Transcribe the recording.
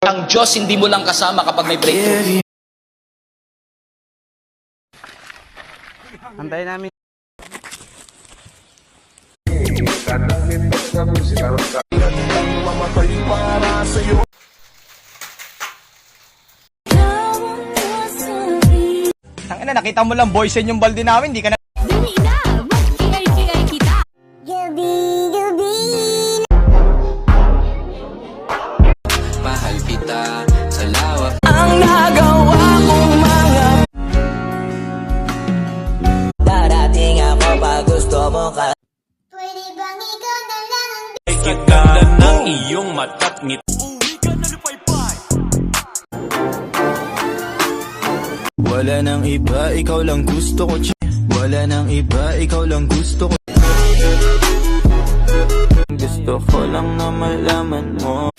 Ang Diyos hindi mo lang kasama kapag may breakthrough. Antayin namin. Tangina, nakita mo lang boysen yung balde namin, di ka na... Dali na! Mag-ingay-ingay kita! Mahal kita sa lawak. Ang nagawa kong mga... Darating ako pag gusto mo ka. Pwede bang ikaw na lang ang Ganda ng iyong mata't ngiti. Wala nang iba, ikaw lang gusto ko. Wala nang iba, ikaw lang gusto ko. Gusto ko lang na malaman mo.